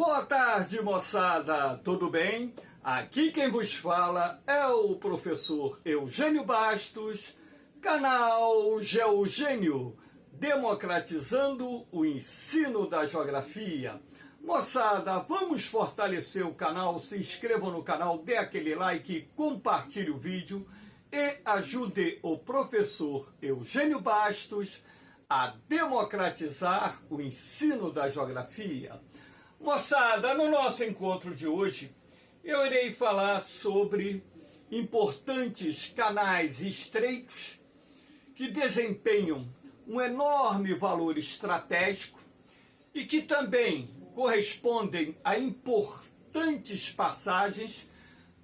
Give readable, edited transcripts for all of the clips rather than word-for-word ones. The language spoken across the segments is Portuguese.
Boa tarde, moçada, tudo bem? Aqui quem vos fala é o professor Eugênio Bastos, canal Geogênio, democratizando o ensino da geografia. Moçada, vamos fortalecer o canal, se inscrevam no canal, dê aquele like, compartilhe o vídeo e ajude o professor Eugênio Bastos a democratizar o ensino da geografia. Moçada, no nosso encontro de hoje, eu irei falar sobre importantes canais estreitos que desempenham um enorme valor estratégico e que também correspondem a importantes passagens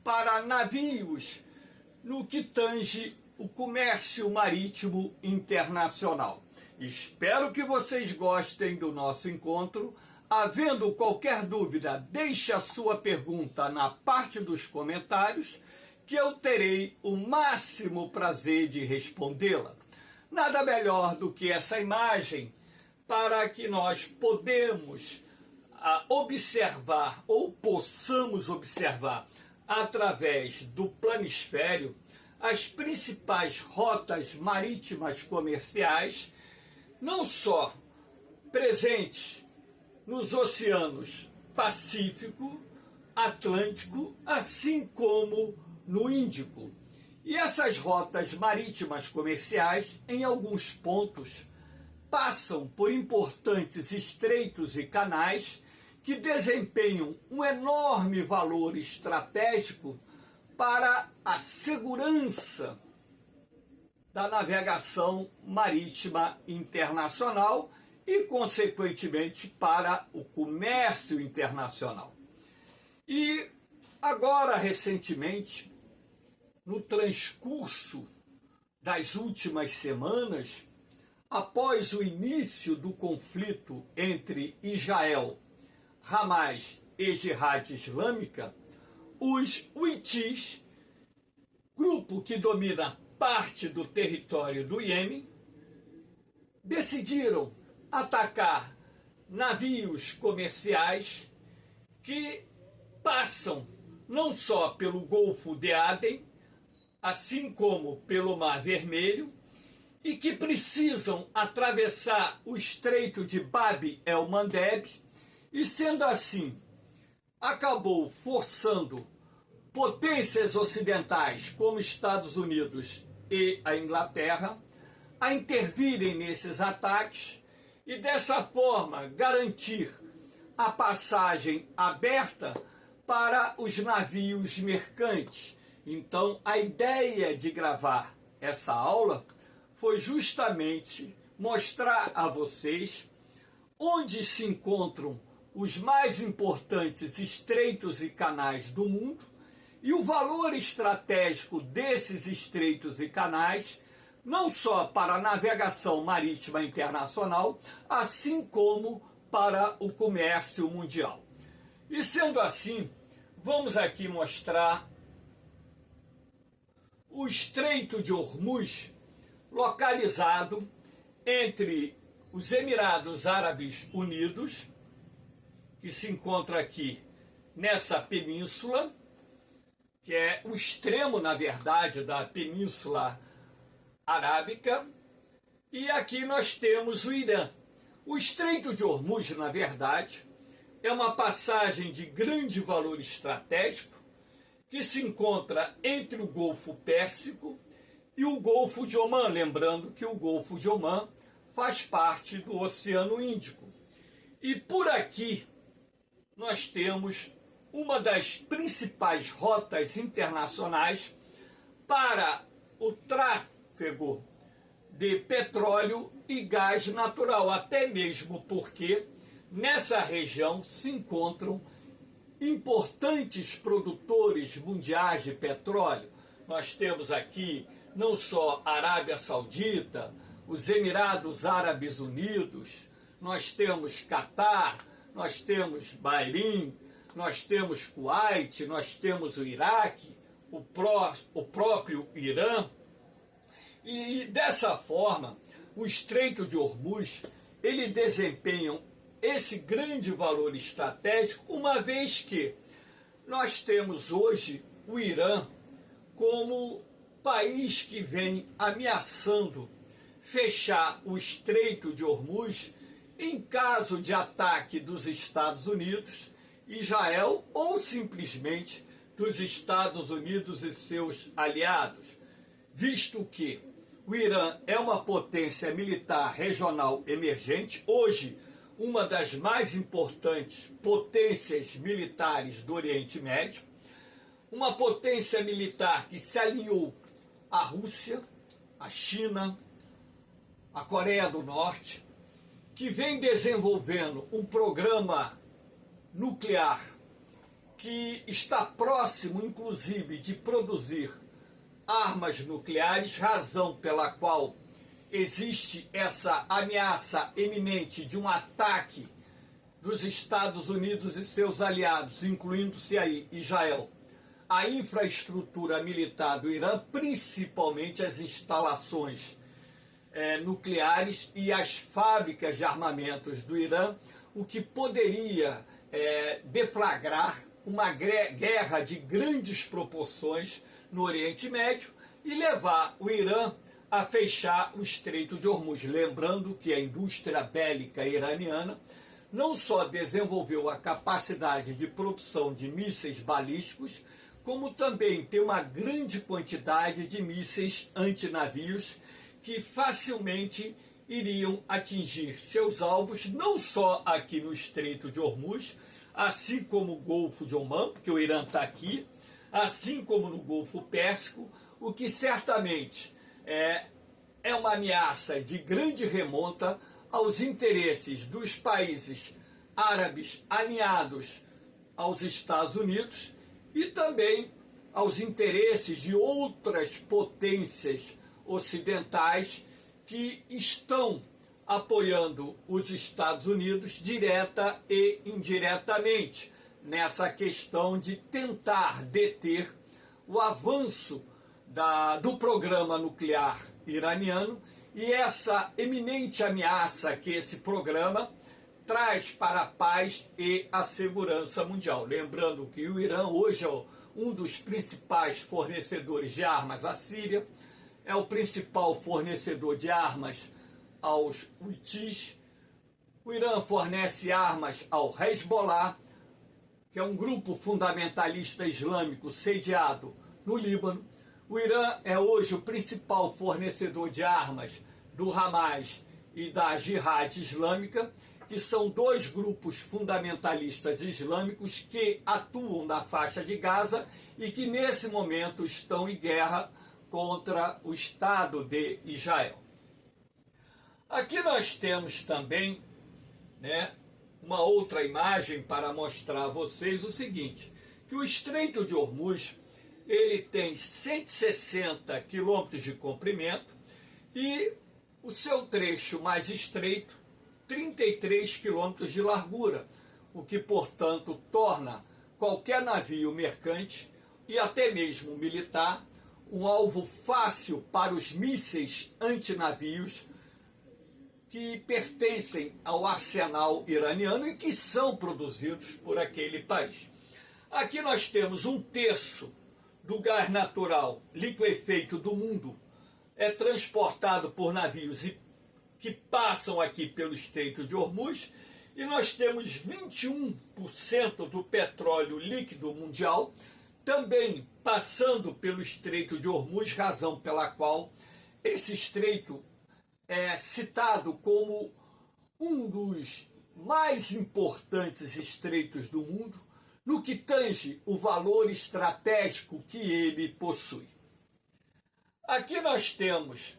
para navios no que tange o comércio marítimo internacional. Espero que vocês gostem do nosso encontro. Havendo qualquer dúvida, deixe a sua pergunta na parte dos comentários, que eu terei o máximo prazer de respondê-la. Nada melhor do que essa imagem para que nós podemos observar, ou possamos observar, através do planisfério, as principais rotas marítimas comerciais, não só presentes nos oceanos Pacífico, Atlântico, assim como no Índico. E essas rotas marítimas comerciais, em alguns pontos, passam por importantes estreitos e canais que desempenham um enorme valor estratégico para a segurança da navegação marítima internacional e, consequentemente, para o comércio internacional. E agora, recentemente, no transcurso das últimas semanas, após o início do conflito entre Israel, Hamas e Jihad Islâmica, os Houthis, grupo que domina parte do território do Iêmen, decidiram atacar navios comerciais que passam não só pelo Golfo de Aden, assim como pelo Mar Vermelho, e que precisam atravessar o Estreito de Bab el-Mandeb, e sendo assim, acabou forçando potências ocidentais como Estados Unidos e a Inglaterra a intervirem nesses ataques e dessa forma garantir a passagem aberta para os navios mercantes. Então, a ideia de gravar essa aula foi justamente mostrar a vocês onde se encontram os mais importantes estreitos e canais do mundo e o valor estratégico desses estreitos e canais, não só para a navegação marítima internacional, assim como para o comércio mundial. E sendo assim, vamos aqui mostrar o Estreito de Hormuz, localizado entre os Emirados Árabes Unidos, que se encontra aqui nessa península, que é o extremo, na verdade, da Península Arábica, e aqui nós temos o Irã. O Estreito de Hormuz, na verdade, é uma passagem de grande valor estratégico que se encontra entre o Golfo Pérsico e o Golfo de Omã, lembrando que o Golfo de Omã faz parte do Oceano Índico. E por aqui nós temos uma das principais rotas internacionais para o tráfego de petróleo e gás natural, até mesmo porque nessa região se encontram importantes produtores mundiais de petróleo. Nós temos aqui não só a Arábia Saudita, os Emirados Árabes Unidos, nós temos Catar, nós temos Bahrein, nós temos Kuwait, nós temos o Iraque, o próprio Irã. E dessa forma, o Estreito de Hormuz, ele desempenha esse grande valor estratégico, uma vez que nós temos hoje o Irã como país que vem ameaçando fechar o Estreito de Hormuz em caso de ataque dos Estados Unidos, Israel ou simplesmente dos Estados Unidos e seus aliados, visto que o Irã é uma potência militar regional emergente, hoje uma das mais importantes potências militares do Oriente Médio, uma potência militar que se alinhou à Rússia, à China, à Coreia do Norte, que vem desenvolvendo um programa nuclear que está próximo, inclusive, de produzir armas nucleares, razão pela qual existe essa ameaça iminente de um ataque dos Estados Unidos e seus aliados, incluindo-se aí Israel, a infraestrutura militar do Irã, principalmente as instalações nucleares e as fábricas de armamentos do Irã, o que poderia deflagrar uma guerra de grandes proporções no Oriente Médio e levar o Irã a fechar o Estreito de Hormuz. Lembrando que a indústria bélica iraniana não só desenvolveu a capacidade de produção de mísseis balísticos, como também tem uma grande quantidade de mísseis antinavios que facilmente iriam atingir seus alvos, não só aqui no Estreito de Hormuz, assim como o Golfo de Omã, porque o Irã está aqui, assim como no Golfo Pérsico, o que certamente é uma ameaça de grande remonta aos interesses dos países árabes alinhados aos Estados Unidos e também aos interesses de outras potências ocidentais que estão apoiando os Estados Unidos direta e indiretamente nessa questão de tentar deter o avanço do programa nuclear iraniano e essa eminente ameaça que esse programa traz para a paz e a segurança mundial. Lembrando que o Irã hoje é um dos principais fornecedores de armas à Síria, é o principal fornecedor de armas aos Houthis. O Irã fornece armas ao Hezbollah, que é um grupo fundamentalista islâmico sediado no Líbano. O Irã é hoje o principal fornecedor de armas do Hamas e da Jihad Islâmica, que são dois grupos fundamentalistas islâmicos que atuam na faixa de Gaza e que nesse momento estão em guerra contra o Estado de Israel. Aqui nós temos também uma outra imagem para mostrar a vocês o seguinte, que o Estreito de Hormuz ele tem 160 quilômetros de comprimento e o seu trecho mais estreito 33 quilômetros de largura, o que, portanto, torna qualquer navio mercante e até mesmo militar um alvo fácil para os mísseis antinavios que pertencem ao arsenal iraniano e que são produzidos por aquele país. Aqui nós temos 1/3 do gás natural liquefeito do mundo é transportado por navios que passam aqui pelo Estreito de Hormuz, e nós temos 21% do petróleo líquido mundial também passando pelo Estreito de Hormuz, razão pela qual esse estreito é citado como um dos mais importantes estreitos do mundo no que tange o valor estratégico que ele possui. Aqui nós temos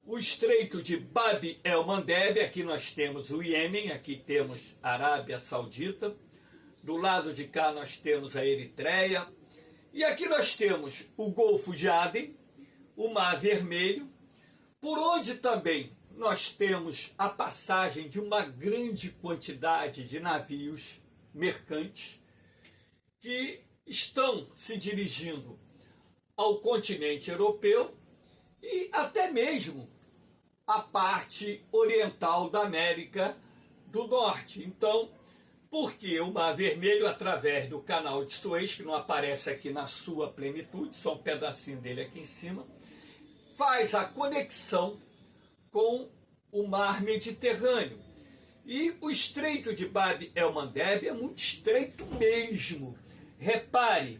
o Estreito de Bab el-Mandeb, aqui nós temos o Iêmen, aqui temos a Arábia Saudita, do lado de cá nós temos a Eritreia, e aqui nós temos o Golfo de Aden, o Mar Vermelho, por onde também nós temos a passagem de uma grande quantidade de navios mercantes que estão se dirigindo ao continente europeu e até mesmo a parte oriental da América do Norte. Então, porque o Mar Vermelho, através do canal de Suez, que não aparece aqui na sua plenitude, só um pedacinho dele aqui em cima, faz a conexão com o Mar Mediterrâneo. E o Estreito de Bab el-Mandeb é muito estreito mesmo. Repare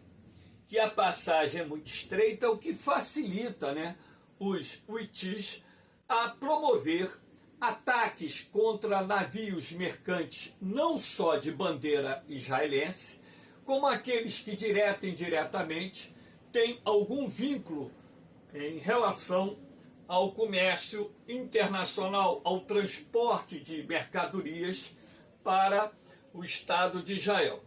que a passagem é muito estreita, o que facilita, né, os huitis a promover ataques contra navios mercantes, não só de bandeira israelense, como aqueles que direta e indiretamente têm algum vínculo em relação ao comércio internacional, ao transporte de mercadorias para o Estado de Israel.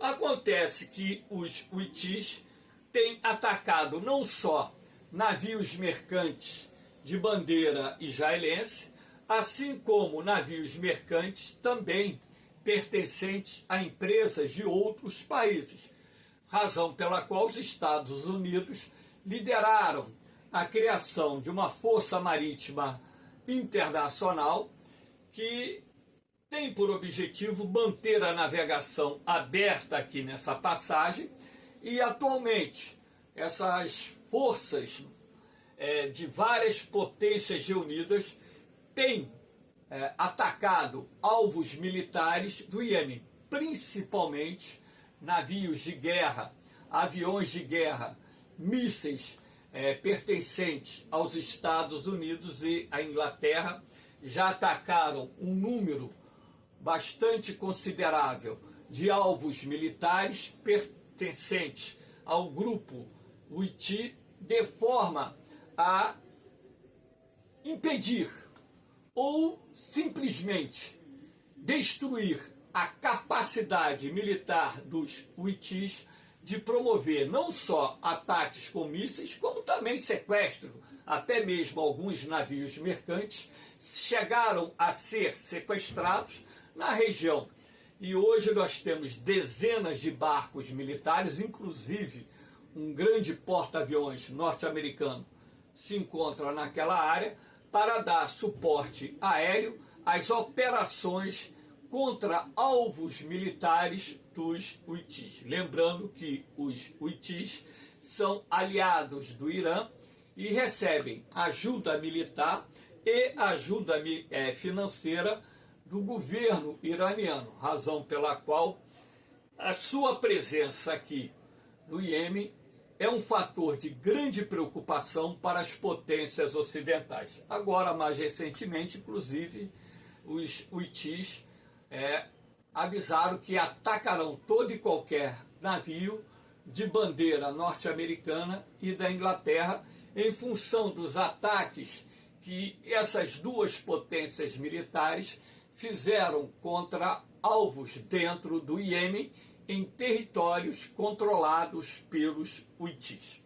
Acontece que os huitis têm atacado não só navios mercantes de bandeira israelense, assim como navios mercantes também pertencentes a empresas de outros países, razão pela qual os Estados Unidos lideraram a criação de uma força marítima internacional que tem por objetivo manter a navegação aberta aqui nessa passagem, e atualmente essas forças de várias potências reunidas têm atacado alvos militares do Iêmen, principalmente navios de guerra, aviões de guerra, mísseis pertencentes aos Estados Unidos e à Inglaterra. Já atacaram um número bastante considerável de alvos militares pertencentes ao grupo Huiti, de forma a impedir ou simplesmente destruir a capacidade militar dos huitis de promover não só ataques com mísseis, como também sequestro. Até mesmo alguns navios mercantes chegaram a ser sequestrados na região. E hoje nós temos dezenas de barcos militares, inclusive um grande porta-aviões norte-americano se encontra naquela área para dar suporte aéreo às operações contra alvos militares dos huitis. Lembrando que os huitis são aliados do Irã e recebem ajuda militar e ajuda financeira do governo iraniano, razão pela qual a sua presença aqui no Iêmen é um fator de grande preocupação para as potências ocidentais. Agora, mais recentemente, inclusive, os huitis avisaram que atacarão todo e qualquer navio de bandeira norte-americana e da Inglaterra em função dos ataques que essas duas potências militares fizeram contra alvos dentro do Iêmen em territórios controlados pelos huitis.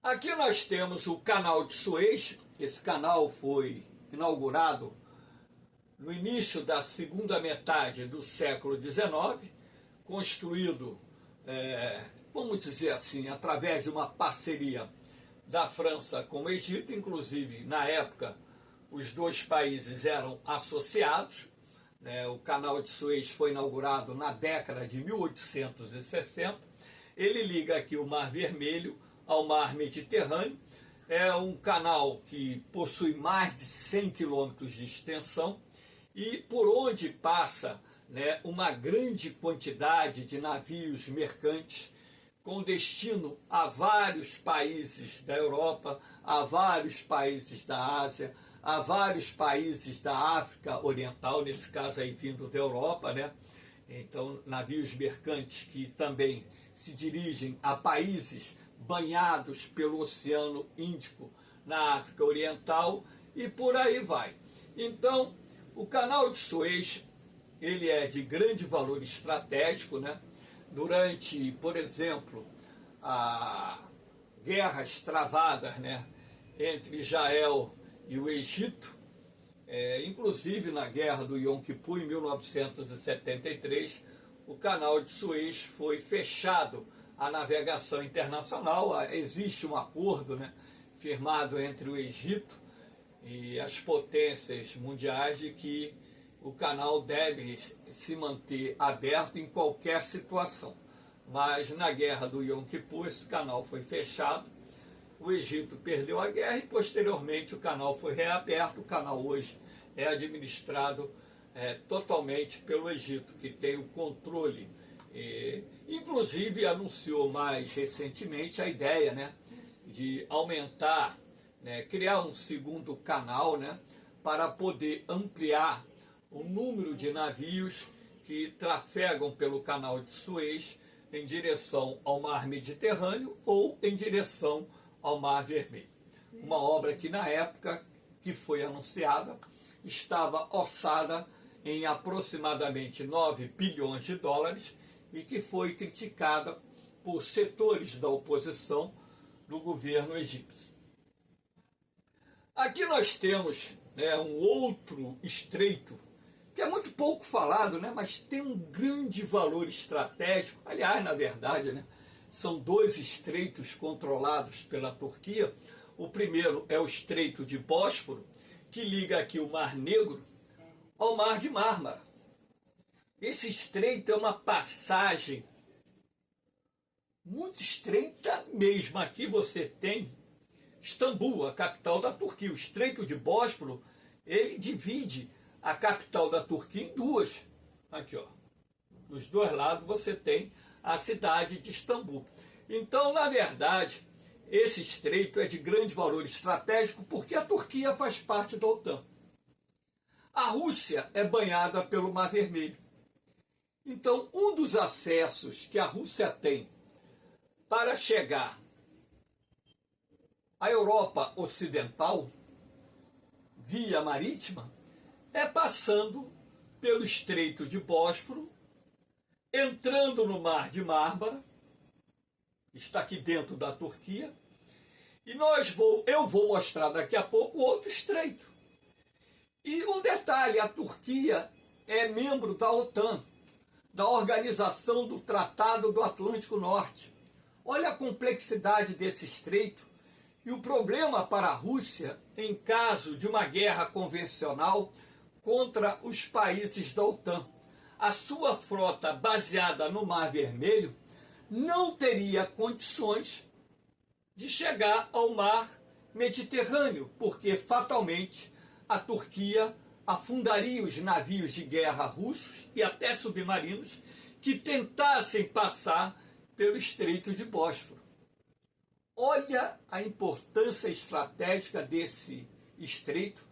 Aqui nós temos o canal de Suez. Esse canal foi inaugurado no início da segunda metade do século XIX, construído, vamos dizer assim, através de uma parceria da França com o Egito. Inclusive, na época, os dois países eram associados. O canal de Suez foi inaugurado na década de 1860. Ele liga aqui o Mar Vermelho ao Mar Mediterrâneo. É um canal que possui mais de 100 quilômetros de extensão e por onde passa uma grande quantidade de navios mercantes com destino a vários países da Europa, a vários países da Ásia, a vários países da África Oriental, nesse caso aí vindo da Europa, Então, navios mercantes que também se dirigem a países banhados pelo Oceano Índico na África Oriental e por aí vai. Então, o canal de Suez, ele é de grande valor estratégico, Durante, por exemplo, as guerras travadas, entre Israel e o Egito, inclusive na guerra do Yom Kippur, em 1973, o canal de Suez foi fechado à navegação internacional. Existe um acordo firmado entre o Egito e as potências mundiais de que o canal deve se manter aberto em qualquer situação. Mas na guerra do Yom Kippur esse canal foi fechado, o Egito perdeu a guerra e posteriormente o canal foi reaberto. O canal hoje é administrado totalmente pelo Egito, que tem o controle. Inclusive anunciou mais recentemente a ideia, né, de aumentar, né, criar um segundo canal, né, para poder ampliar o número de navios que trafegam pelo canal de Suez em direção ao mar Mediterrâneo ou em direção ao Mar Vermelho. Uma obra que na época que foi anunciada estava orçada em aproximadamente 9 bilhões de dólares e que foi criticada por setores da oposição do governo egípcio. Aqui nós temos, né, um outro estreito que é muito pouco falado, né, mas tem um grande valor estratégico. Aliás, na verdade, né, são dois estreitos controlados pela Turquia. O primeiro é o Estreito de Bósforo, que liga aqui o Mar Negro ao Mar de Mármara. Esse estreito é uma passagem muito estreita mesmo. Aqui você tem Istambul, a capital da Turquia. O Estreito de Bósforo, ele divide a capital da Turquia em duas. Aqui, ó. Dos dois lados você tem a cidade de Istambul. Então, na verdade, esse estreito é de grande valor estratégico porque a Turquia faz parte da OTAN. A Rússia é banhada pelo Mar Vermelho. Então, um dos acessos que a Rússia tem para chegar à Europa Ocidental, via marítima, é passando pelo Estreito de Bósforo, entrando no Mar de Mármara, está aqui dentro da Turquia, e eu vou mostrar daqui a pouco outro estreito. E um detalhe, a Turquia é membro da OTAN, da Organização do Tratado do Atlântico Norte. Olha a complexidade desse estreito e o problema para a Rússia em caso de uma guerra convencional contra os países da OTAN. A sua frota baseada no Mar Vermelho não teria condições de chegar ao Mar Mediterrâneo, porque fatalmente a Turquia afundaria os navios de guerra russos e até submarinos que tentassem passar pelo Estreito de Bósforo. Olha a importância estratégica desse estreito,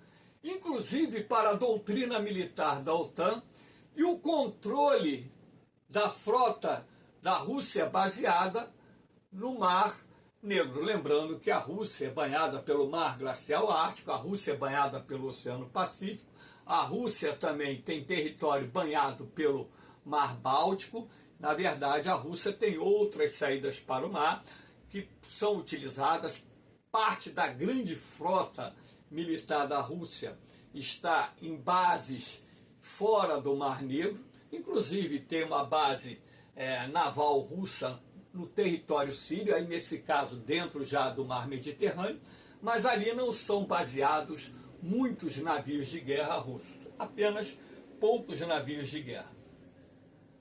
inclusive para a doutrina militar da OTAN e o controle da frota da Rússia baseada no Mar Negro. Lembrando que a Rússia é banhada pelo Mar Glacial Ártico, a Rússia é banhada pelo Oceano Pacífico, a Rússia também tem território banhado pelo Mar Báltico. Na verdade, a Rússia tem outras saídas para o mar que são utilizadas. Parte da grande frota militar da Rússia está em bases fora do Mar Negro, inclusive tem uma base naval russa no território sírio, aí nesse caso dentro já do Mar Mediterrâneo, mas ali não são baseados muitos navios de guerra russos, apenas poucos navios de guerra.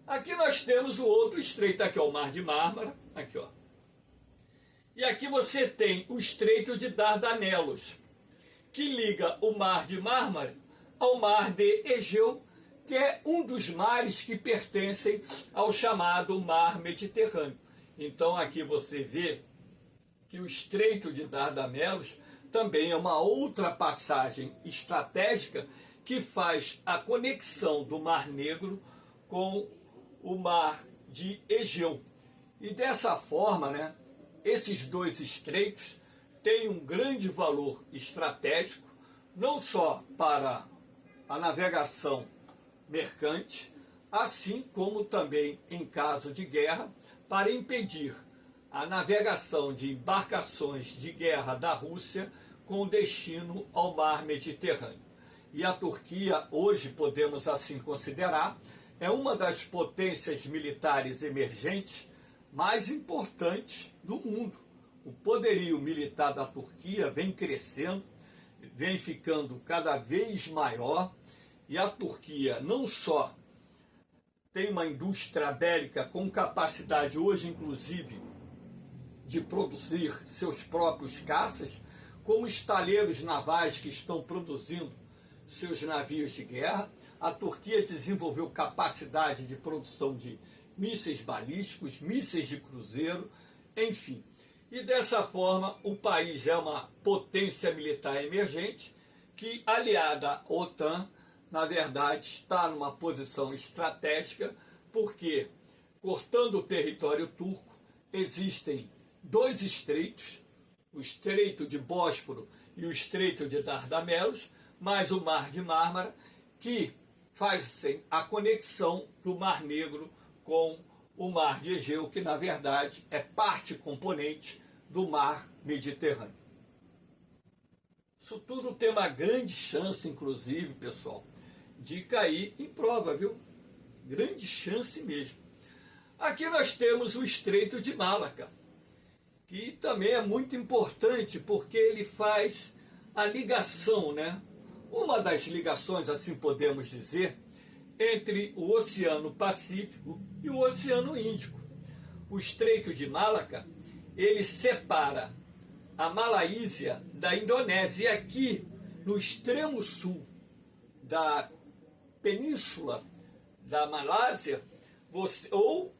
Aqui nós temos o outro estreito, aqui é o Mar de Mármara, aqui ó. E aqui você tem o Estreito de Dardanelos, que liga o Mar de Mármara ao Mar de Egeu, que é um dos mares que pertencem ao chamado Mar Mediterrâneo. Então aqui você vê que o Estreito de Dardanelos também é uma outra passagem estratégica que faz a conexão do Mar Negro com o Mar de Egeu. E dessa forma, né, esses dois estreitos têm um grande valor estratégico, não só para a navegação mercante, assim como também em caso de guerra, para impedir a navegação de embarcações de guerra da Rússia com destino ao Mar Mediterrâneo. E a Turquia, hoje podemos assim considerar, é uma das potências militares emergentes mais importantes do mundo. O poderio militar da Turquia vem crescendo, vem ficando cada vez maior e a Turquia não só tem uma indústria bélica com capacidade hoje, inclusive, de produzir seus próprios caças, como estaleiros navais que estão produzindo seus navios de guerra. A Turquia desenvolveu capacidade de produção de mísseis balísticos, mísseis de cruzeiro, enfim. E dessa forma, o país é uma potência militar emergente que, aliada à OTAN, na verdade, está numa posição estratégica, porque, cortando o território turco, existem dois estreitos, o Estreito de Bósforo e o Estreito de Dardanelos, mais o Mar de Mármara, que fazem a conexão do Mar Negro com o Mar de Egeu, que na verdade é parte componente do Mar Mediterrâneo. Isso tudo tem uma grande chance, inclusive, pessoal, de cair em prova, viu? Grande chance mesmo. Aqui nós temos o Estreito de Malaca, que também é muito importante porque ele faz a ligação, né? Uma das ligações, assim podemos dizer, entre o Oceano Pacífico e o Oceano Índico. O Estreito de Malaca, ele separa a Malásia da Indonésia. E aqui, no extremo sul da Península da Malásia, ou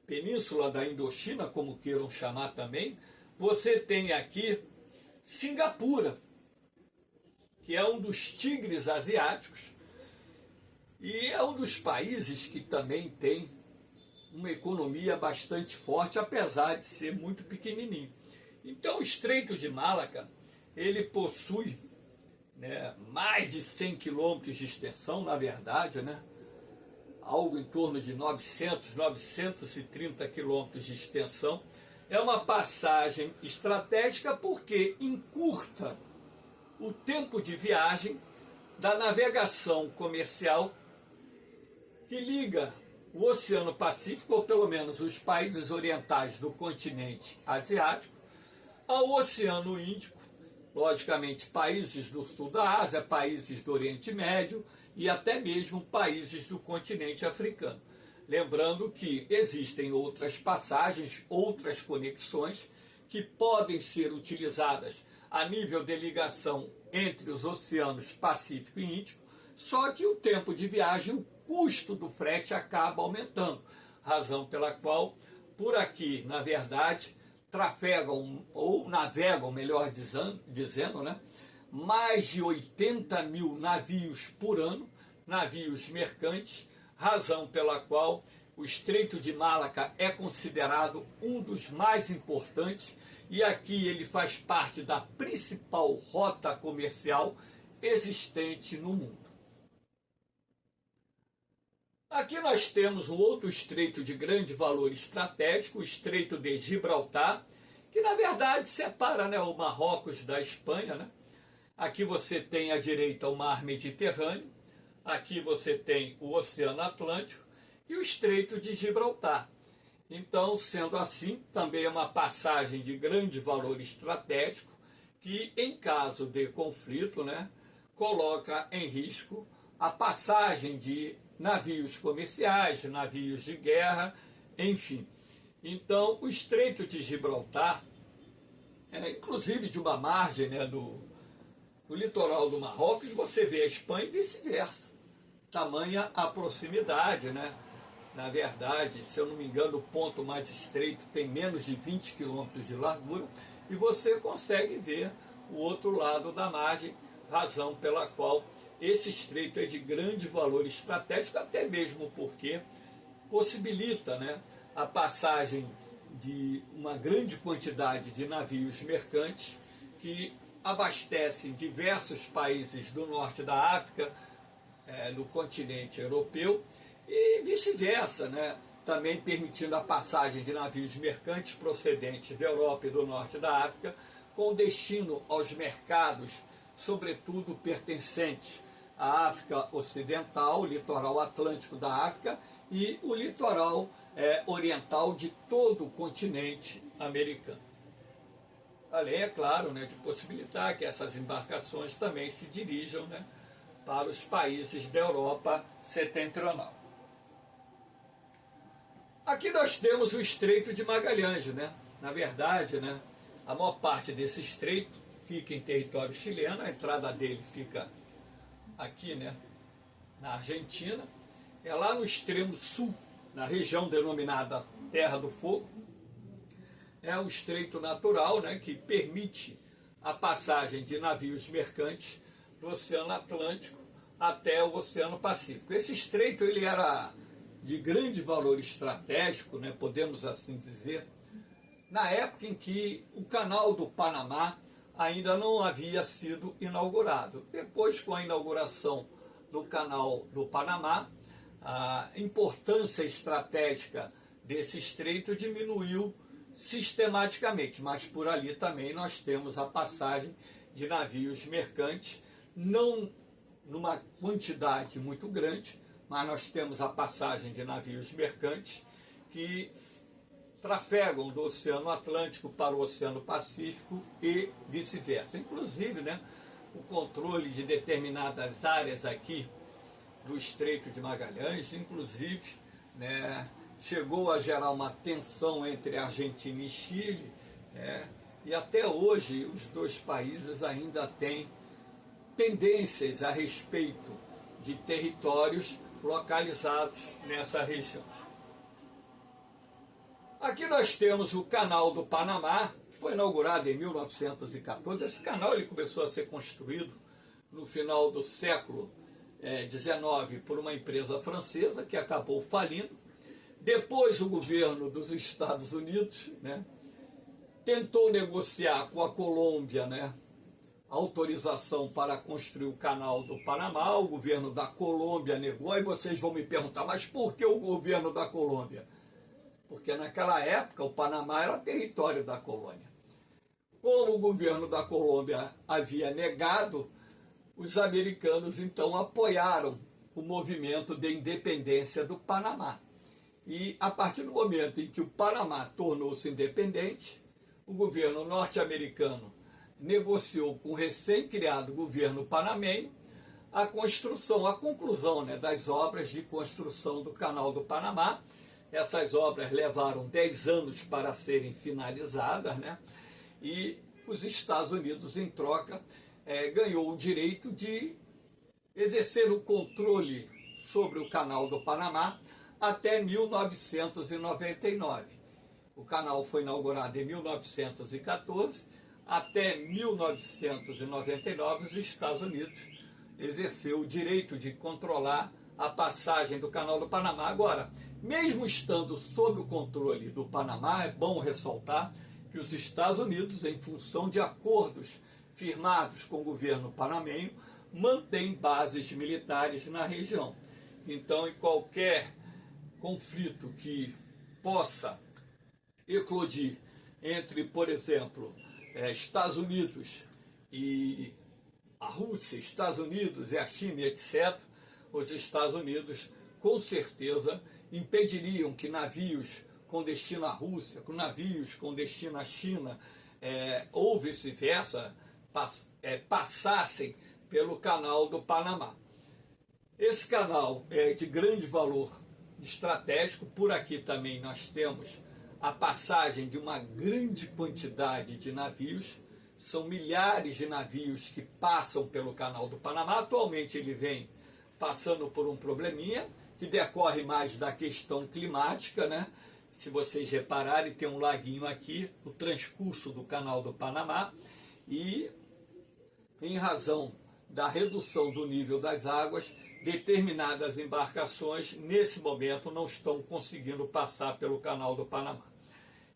Península da Indochina, como queiram chamar também, você tem aqui Singapura, que é um dos tigres asiáticos e é um dos países que também tem uma economia bastante forte, apesar de ser muito pequenininho. Então o Estreito de Malaca, ele possui, né, mais de 100 quilômetros de extensão, na verdade, né, algo em torno de 930 quilômetros de extensão. É uma passagem estratégica porque encurta o tempo de viagem da navegação comercial que liga o Oceano Pacífico, ou pelo menos os países orientais do continente asiático, ao Oceano Índico, logicamente países do sul da Ásia, países do Oriente Médio e até mesmo países do continente africano. Lembrando que existem outras passagens, outras conexões que podem ser utilizadas a nível de ligação entre os oceanos Pacífico e Índico, só que o tempo de viagem, o custo do frete acaba aumentando, razão pela qual, por aqui, na verdade, trafegam, ou navegam, melhor dizendo, né, mais de 80 mil navios por ano, navios mercantes, razão pela qual o Estreito de Malaca é considerado um dos mais importantes, e aqui ele faz parte da principal rota comercial existente no mundo. Aqui nós temos um outro estreito de grande valor estratégico, o Estreito de Gibraltar, que na verdade separa, né, o Marrocos da Espanha, né? Aqui você tem à direita o Mar Mediterrâneo, aqui você tem o Oceano Atlântico e o Estreito de Gibraltar. Então, sendo assim, também é uma passagem de grande valor estratégico que, em caso de conflito, né, coloca em risco a passagem de navios comerciais, navios de guerra, enfim. Então, o Estreito de Gibraltar, inclusive de uma margem, né, do litoral do Marrocos, você vê a Espanha e vice-versa. Tamanha a proximidade, né? Na verdade, se eu não me engano, o ponto mais estreito tem menos de 20 quilômetros de largura e você consegue ver o outro lado da margem, razão pela qual esse estreito é de grande valor estratégico, até mesmo porque possibilita, né, a passagem de uma grande quantidade de navios mercantes que abastecem diversos países do norte da África, do continente europeu, e vice-versa, né? Também permitindo a passagem de navios mercantes procedentes da Europa e do norte da África, com destino aos mercados, sobretudo pertencentes à África Ocidental, o litoral atlântico da África e o litoral oriental de todo o continente americano. além, é claro, né, de possibilitar que essas embarcações também se dirijam, né, para os países da Europa setentrional. Aqui nós temos o Estreito de Magalhães, né? Na verdade, né, a maior parte desse estreito fica em território chileno, a entrada dele fica aqui, né, na Argentina, é lá no extremo sul, na região denominada Terra do Fogo. É um estreito natural, né, que permite a passagem de navios mercantes do Oceano Atlântico até o Oceano Pacífico. Esse estreito ele era de grande valor estratégico, né, podemos assim dizer, na época em que o Canal do Panamá ainda não havia sido inaugurado. Depois, com a inauguração do Canal do Panamá, a importância estratégica desse estreito diminuiu sistematicamente, mas por ali também nós temos a passagem de navios mercantes, não numa quantidade muito grande, mas nós temos a passagem de navios mercantes que trafegam do Oceano Atlântico para o Oceano Pacífico e vice-versa. Inclusive, né, o controle de determinadas áreas aqui do Estreito de Magalhães, inclusive, né, chegou a gerar uma tensão entre Argentina e Chile, né, e até hoje os dois países ainda têm pendências a respeito de territórios localizados nessa região. Aqui nós temos o Canal do Panamá, que foi inaugurado em 1914. Esse canal ele começou a ser construído no final do século XIX por uma empresa francesa que acabou falindo. Depois o governo dos Estados Unidos, né, tentou negociar com a Colômbia, né, autorização para construir o Canal do Panamá. O governo da Colômbia negou. E vocês vão me perguntar, mas por que o governo da Colômbia? Porque naquela época o Panamá era território da colônia. Como o governo da Colômbia havia negado, os americanos então apoiaram o movimento de independência do Panamá. E a partir do momento em que o Panamá tornou-se independente, o governo norte-americano negociou com o recém-criado governo panamenho a conclusão, né, das obras de construção do Canal do Panamá. Essas obras levaram 10 anos para serem finalizadas, né? E os Estados Unidos, em troca, ganhou o direito de exercer o controle sobre o Canal do Panamá até 1999. O canal foi inaugurado em 1914, até 1999 os Estados Unidos exerceu o direito de controlar a passagem do Canal do Panamá. Agora, mesmo estando sob o controle do Panamá, é bom ressaltar que os Estados Unidos, em função de acordos firmados com o governo panamenho, mantém bases militares na região. Então, em qualquer conflito que possa eclodir entre, por exemplo, Estados Unidos e a Rússia, Estados Unidos e a China, etc., os Estados Unidos, com certeza, impediriam que navios com destino à Rússia, com navios com destino à China, ou vice-versa, passassem pelo Canal do Panamá. Esse canal é de grande valor estratégico. Por aqui também nós temos a passagem de uma grande quantidade de navios. São milhares de navios que passam pelo Canal do Panamá. Atualmente ele vem passando por um probleminha que decorre mais da questão climática, né? Se vocês repararem, tem um laguinho aqui, o transcurso do Canal do Panamá, e em razão da redução do nível das águas, determinadas embarcações nesse momento não estão conseguindo passar pelo Canal do Panamá.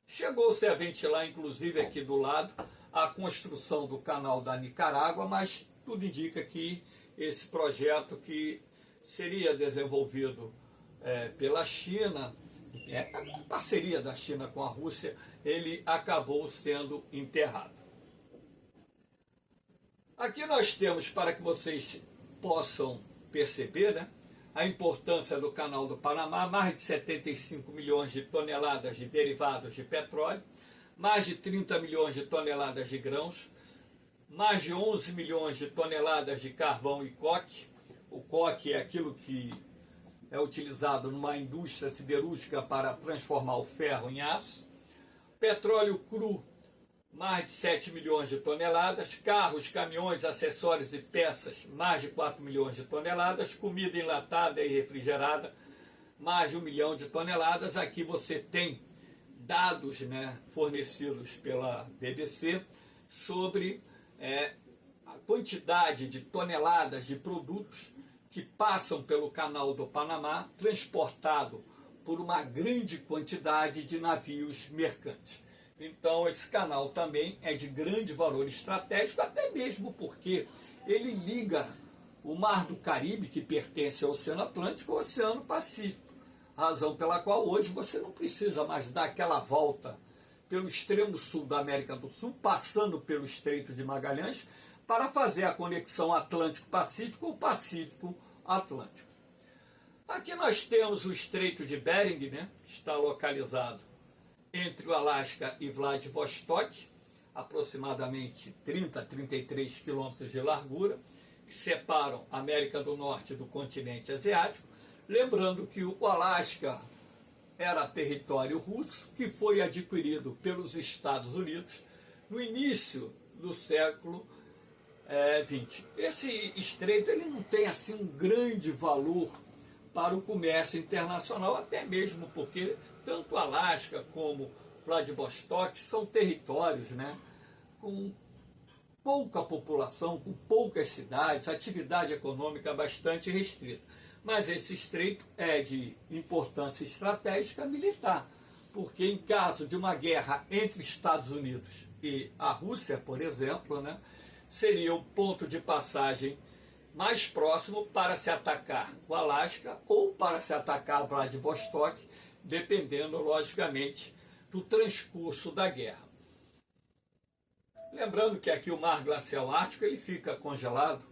Chegou-se a ventilar, inclusive aqui do lado, a construção do Canal da Nicarágua, mas tudo indica que esse projeto, que seria desenvolvido pela China, a parceria da China com a Rússia, ele acabou sendo enterrado. Aqui nós temos, para que vocês possam perceber, né, a importância do Canal do Panamá: mais de 75 milhões de toneladas de derivados de petróleo, mais de 30 milhões de toneladas de grãos, mais de 11 milhões de toneladas de carvão e coque. O coque é aquilo que é utilizado numa indústria siderúrgica para transformar o ferro em aço. Petróleo cru, mais de 7 milhões de toneladas. Carros, caminhões, acessórios e peças, mais de 4 milhões de toneladas. Comida enlatada e refrigerada, mais de 1 milhão de toneladas. Aqui você tem dados, né, fornecidos pela BBC sobre a quantidade de toneladas de produtos que passam pelo Canal do Panamá, transportado por uma grande quantidade de navios mercantes. Então esse canal também é de grande valor estratégico, até mesmo porque ele liga o Mar do Caribe, que pertence ao Oceano Atlântico, ao Oceano Pacífico. Razão pela qual hoje você não precisa mais dar aquela volta pelo extremo sul da América do Sul, passando pelo Estreito de Magalhães, para fazer a conexão Atlântico-Pacífico ou Pacífico-Atlântico. Aqui nós temos o Estreito de Bering, né, que está localizado entre o Alasca e Vladivostok, aproximadamente 30 a 33 quilômetros de largura, que separam a América do Norte do continente asiático. Lembrando que o Alasca era território russo, que foi adquirido pelos Estados Unidos no início do século XX. Esse estreito ele não tem assim um grande valor para o comércio internacional, até mesmo porque tanto Alasca como Vladivostok são territórios, né, com pouca população, com poucas cidades, atividade econômica bastante restrita. Mas esse estreito é de importância estratégica militar, porque em caso de uma guerra entre Estados Unidos e a Rússia, por exemplo, né, seria o ponto de passagem mais próximo para se atacar o Alasca ou para se atacar Vladivostok, dependendo, logicamente, do transcurso da guerra. Lembrando que aqui o Mar Glacial Ártico ele fica congelado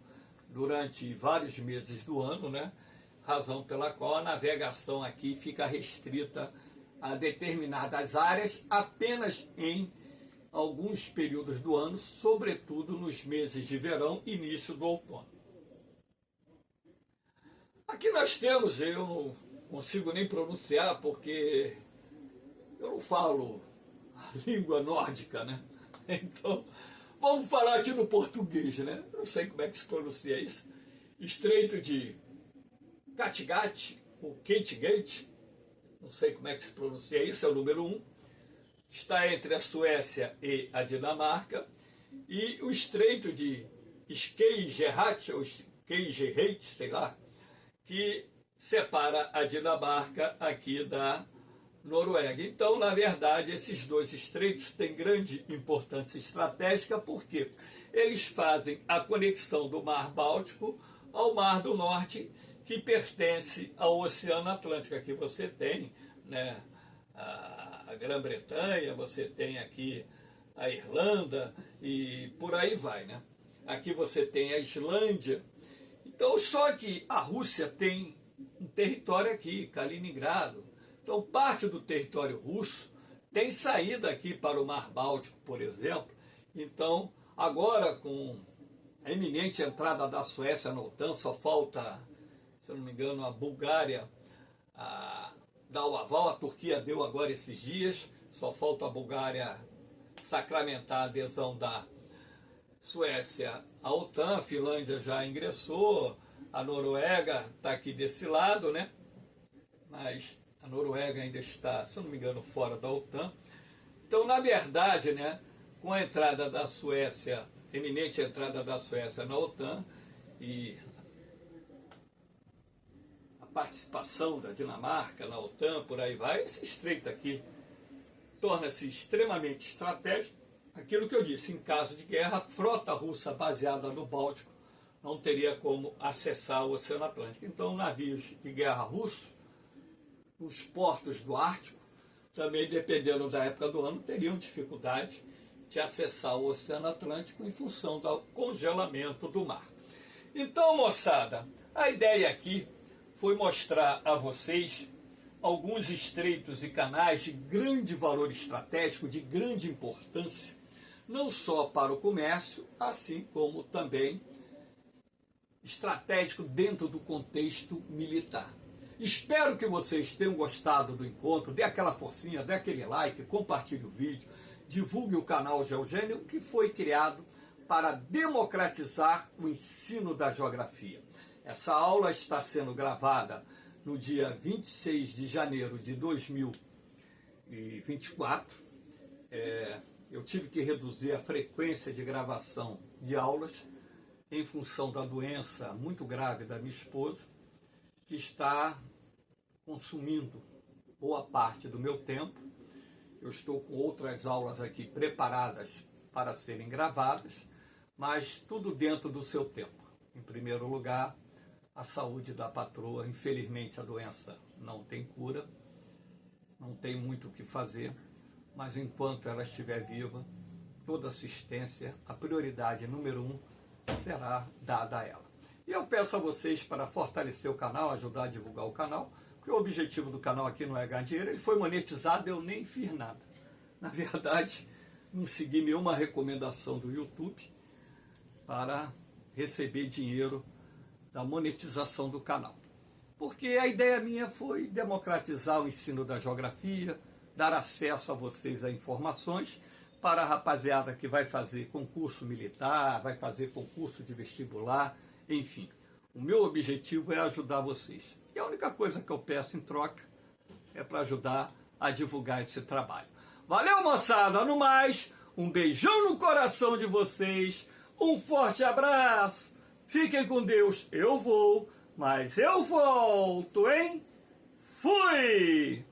durante vários meses do ano, né? Razão pela qual a navegação aqui fica restrita a determinadas áreas apenas em alguns períodos do ano, sobretudo nos meses de verão e início do outono. Aqui nós temos, eu não consigo nem pronunciar porque eu não falo a língua nórdica, né? Então, vamos falar aqui no português, né? Eu não sei como é que se pronuncia isso. Estreito de Kattegat, ou Kattegat, não sei como é que se pronuncia isso, é o número 1. Está entre a Suécia e a Dinamarca. E o Estreito de Skagerrak, ou Skagerrak, sei lá, que separa a Dinamarca aqui da Noruega. Então, na verdade, esses dois estreitos têm grande importância estratégica porque eles fazem a conexão do Mar Báltico ao Mar do Norte, que pertence ao Oceano Atlântico. Aqui você tem, né, a Grã-Bretanha, você tem aqui a Irlanda e por aí vai, né? Aqui você tem a Islândia. Então, só que a Rússia tem um território aqui, Kaliningrado. Então, parte do território russo tem saída aqui para o Mar Báltico, por exemplo. Então, agora com a iminente entrada da Suécia na OTAN, só falta, se eu não me engano, a Bulgária dar o aval. A Turquia deu agora esses dias, só falta a Bulgária sacramentar a adesão da Suécia à OTAN. A Finlândia já ingressou, a Noruega está aqui desse lado, né? Mas a Noruega ainda está, se eu não me engano, fora da OTAN. Então, na verdade, né, com a entrada da Suécia, eminente entrada da Suécia na OTAN e a participação da Dinamarca na OTAN, por aí vai, esse estreito aqui torna-se extremamente estratégico. Aquilo que eu disse, em caso de guerra, a frota russa baseada no Báltico não teria como acessar o Oceano Atlântico. Então, navios de guerra russos, os portos do Ártico, também dependendo da época do ano, teriam dificuldade de acessar o Oceano Atlântico em função do congelamento do mar. Então, moçada, a ideia aqui foi mostrar a vocês alguns estreitos e canais de grande valor estratégico, de grande importância, não só para o comércio, assim como também estratégico dentro do contexto militar. Espero que vocês tenham gostado do encontro, dê aquela forcinha, dê aquele like, compartilhe o vídeo, divulgue o canal GeoGênio, que foi criado para democratizar o ensino da geografia. Essa aula está sendo gravada no dia 26 de janeiro de 2024. Eu tive que reduzir a frequência de gravação de aulas em função da doença muito grave da minha esposa, que está consumindo boa parte do meu tempo. Eu estou com outras aulas aqui preparadas para serem gravadas, mas tudo dentro do seu tempo. Em primeiro lugar, a saúde da patroa. Infelizmente a doença não tem cura, não tem muito o que fazer, mas enquanto ela estiver viva, toda assistência, a prioridade número 1 será dada a ela. E eu peço a vocês para fortalecer o canal, ajudar a divulgar o canal, porque o objetivo do canal aqui não é ganhar dinheiro, ele foi monetizado, eu nem fiz nada. Na verdade, não segui nenhuma recomendação do YouTube para receber dinheiro da monetização do canal. Porque a ideia minha foi democratizar o ensino da geografia, dar acesso a vocês a informações para a rapaziada que vai fazer concurso militar, vai fazer concurso de vestibular, enfim. O meu objetivo é ajudar vocês. E a única coisa que eu peço em troca é para ajudar a divulgar esse trabalho. Valeu, moçada! No mais, um beijão no coração de vocês, um forte abraço, fiquem com Deus, eu vou, mas eu volto, hein? Fui!